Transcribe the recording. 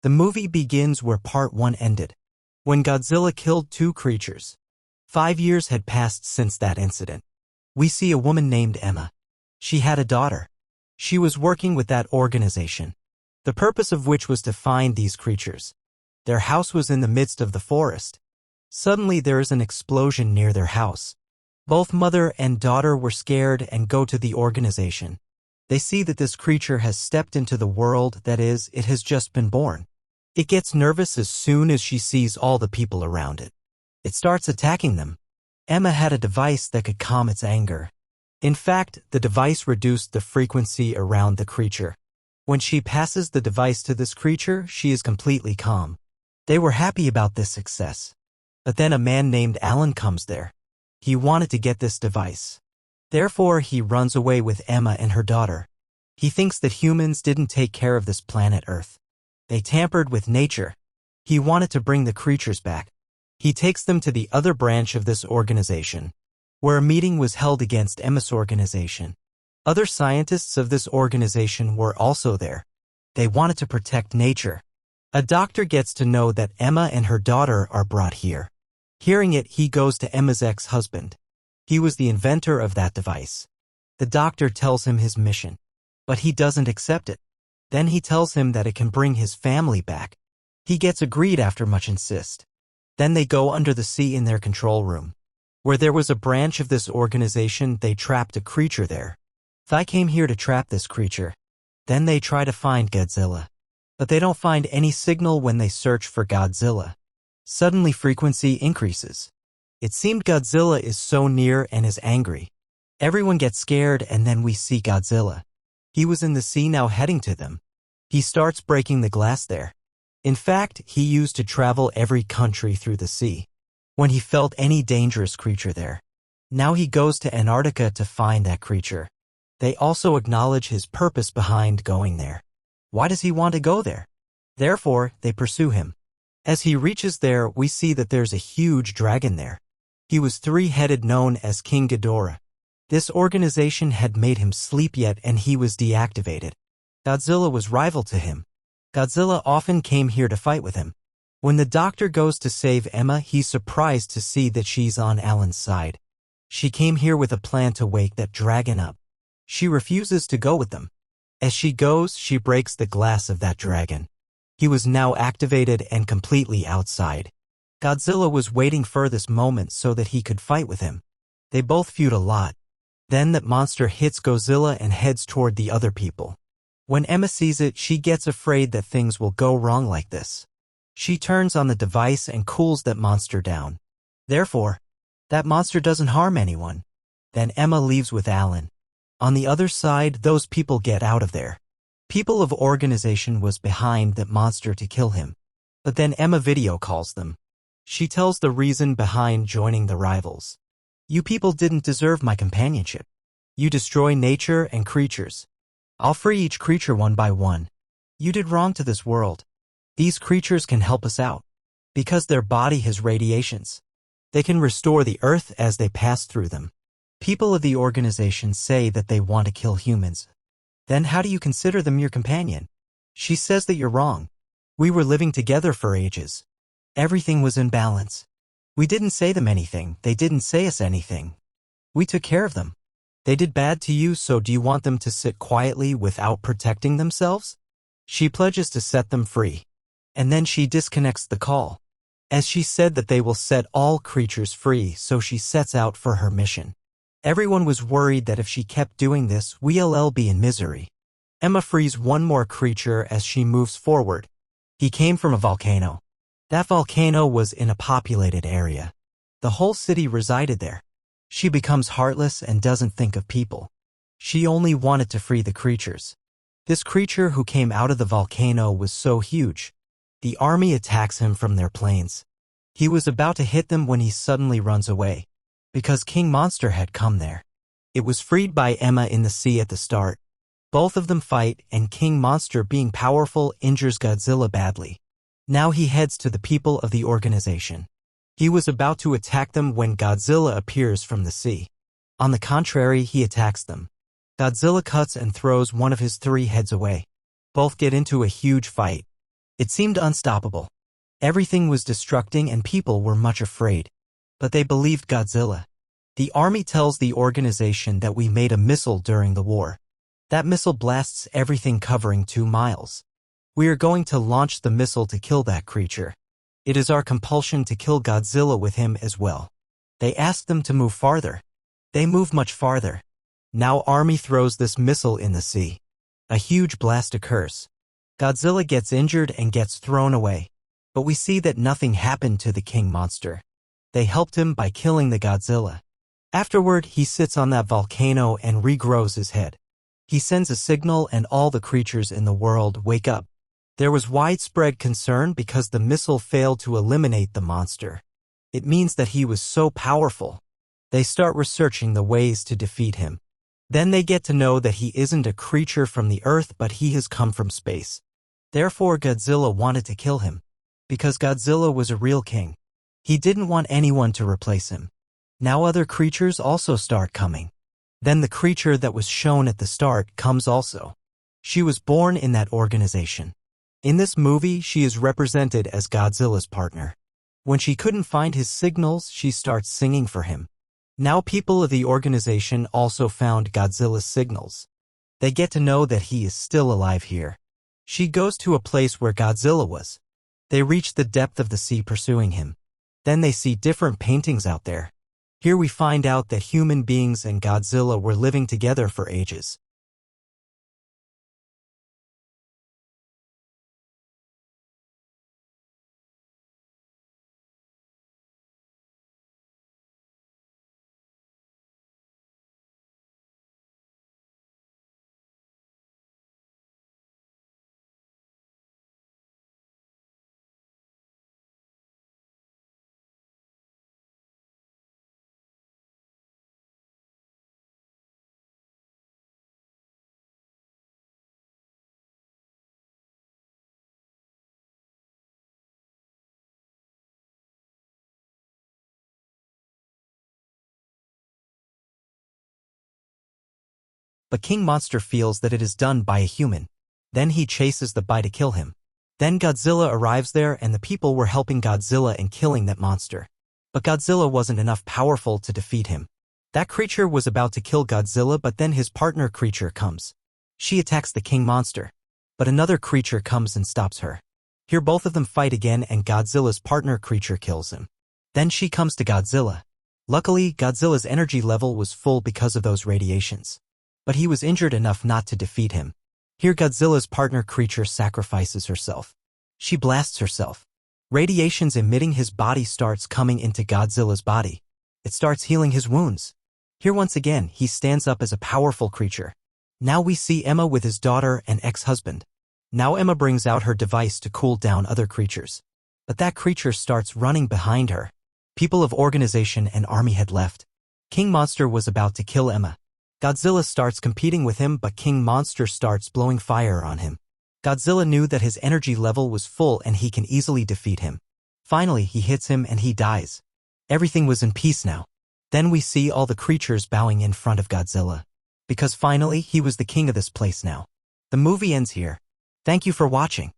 The movie begins where Part 1 ended, when Godzilla killed 2 creatures. 5 years had passed since that incident. We see a woman named Emma. She had a daughter. She was working with that organization, the purpose of which was to find these creatures. Their house was in the midst of the forest. Suddenly there is an explosion near their house. Both mother and daughter were scared and go to the organization. They see that this creature has stepped into the world, that is, it has just been born. It gets nervous as soon as she sees all the people around it. It starts attacking them. Emma had a device that could calm its anger. In fact, the device reduced the frequency around the creature. When she passes the device to this creature, she is completely calm. They were happy about this success. But then a man named Alan comes there. He wanted to get this device. Therefore, he runs away with Emma and her daughter. He thinks that humans didn't take care of this planet Earth. They tampered with nature. He wanted to bring the creatures back. He takes them to the other branch of this organization, where a meeting was held against Emma's organization. Other scientists of this organization were also there. They wanted to protect nature. A doctor gets to know that Emma and her daughter are brought here. Hearing it, he goes to Emma's ex-husband. He was the inventor of that device. The doctor tells him his mission, but he doesn't accept it. Then he tells him that it can bring his family back. He gets agreed after much insist. Then they go under the sea in their control room. Where there was a branch of this organization, they trapped a creature there. They came here to trap this creature. Then they try to find Godzilla. But they don't find any signal when they search for Godzilla. Suddenly frequency increases. It seemed Godzilla is so near and is angry. Everyone gets scared and then we see Godzilla. He was in the sea now heading to them. He starts breaking the glass there. In fact, he used to travel every country through the sea when he felt any dangerous creature there. Now he goes to Antarctica to find that creature. They also acknowledge his purpose behind going there. Why does he want to go there? Therefore, they pursue him. As he reaches there, we see that there's a huge dragon there. He was 3-headed, known as King Ghidorah. This organization had made him sleep yet and he was deactivated. Godzilla was rival to him. Godzilla often came here to fight with him. When the doctor goes to save Emma, he's surprised to see that she's on Alan's side. She came here with a plan to wake that dragon up. She refuses to go with them. As she goes, she breaks the glass of that dragon. He was now activated and completely outside. Godzilla was waiting for this moment so that he could fight with him. They both feud a lot. Then that monster hits Godzilla and heads toward the other people. When Emma sees it, she gets afraid that things will go wrong like this. She turns on the device and cools that monster down. Therefore, that monster doesn't harm anyone. Then Emma leaves with Alan. On the other side, those people get out of there. People of organization was behind that monster to kill him. But then Emma video calls them. She tells the reason behind joining the rivals. You people didn't deserve my companionship. You destroy nature and creatures. I'll free each creature one by one. You did wrong to this world. These creatures can help us out. Because their body has radiations. They can restore the earth as they pass through them. People of the organization say that they want to kill humans. Then how do you consider them your companion? She says that you're wrong. We were living together for ages. Everything was in balance. We didn't say them anything. They didn't say us anything. We took care of them. They did bad to you, so do you want them to sit quietly without protecting themselves? She pledges to set them free. And then she disconnects the call. As she said that they will set all creatures free, so she sets out for her mission. Everyone was worried that if she kept doing this, we'll be in misery. Emma frees one more creature as she moves forward. He came from a volcano. That volcano was in a populated area. The whole city resided there. She becomes heartless and doesn't think of people. She only wanted to free the creatures. This creature who came out of the volcano was so huge. The army attacks him from their planes. He was about to hit them when he suddenly runs away, because King Monster had come there. It was freed by Emma in the sea at the start. Both of them fight, and King Monster, being powerful, injures Godzilla badly. Now he heads to the people of the organization. He was about to attack them when Godzilla appears from the sea. On the contrary, he attacks them. Godzilla cuts and throws one of his 3 heads away. Both get into a huge fight. It seemed unstoppable. Everything was destructing and people were much afraid. But they believed Godzilla. The army tells the organization that we made a missile during the war. That missile blasts everything covering 2 miles. We are going to launch the missile to kill that creature. It is our compulsion to kill Godzilla with him as well. They asked them to move farther. They moved much farther. Now army throws this missile in the sea. A huge blast occurs. Godzilla gets injured and gets thrown away. But we see that nothing happened to the king monster. They helped him by killing the Godzilla. Afterward, he sits on that volcano and regrows his head. He sends a signal and all the creatures in the world wake up. There was widespread concern because the missile failed to eliminate the monster. It means that he was so powerful. They start researching the ways to defeat him. Then they get to know that he isn't a creature from the earth but he has come from space. Therefore Godzilla wanted to kill him. Because Godzilla was a real king. He didn't want anyone to replace him. Now other creatures also start coming. Then the creature that was shown at the start comes also. She was born in that organization. In this movie, she is represented as Godzilla's partner. When she couldn't find his signals, she starts singing for him. Now people of the organization also found Godzilla's signals. They get to know that he is still alive here. She goes to a place where Godzilla was. They reach the depth of the sea pursuing him. Then they see different paintings out there. Here we find out that human beings and Godzilla were living together for ages. But King Monster feels that it is done by a human. Then he chases the Bai to kill him. Then Godzilla arrives there and the people were helping Godzilla in killing that monster. But Godzilla wasn't enough powerful to defeat him. That creature was about to kill Godzilla but then his partner creature comes. She attacks the King Monster. But another creature comes and stops her. Here both of them fight again and Godzilla's partner creature kills him. Then she comes to Godzilla. Luckily, Godzilla's energy level was full because of those radiations. But he was injured enough not to defeat him. Here Godzilla's partner creature sacrifices herself. She blasts herself. Radiations emitting his body starts coming into Godzilla's body. It starts healing his wounds. Here once again, he stands up as a powerful creature. Now we see Emma with his daughter and ex-husband. Now Emma brings out her device to cool down other creatures. But that creature starts running behind her. People of organization and army had left. King Monster was about to kill Emma. Godzilla starts competing with him but King Monster starts blowing fire on him. Godzilla knew that his energy level was full and he can easily defeat him. Finally, he hits him and he dies. Everything was in peace now. Then we see all the creatures bowing in front of Godzilla. Because finally, he was the king of this place now. The movie ends here. Thank you for watching.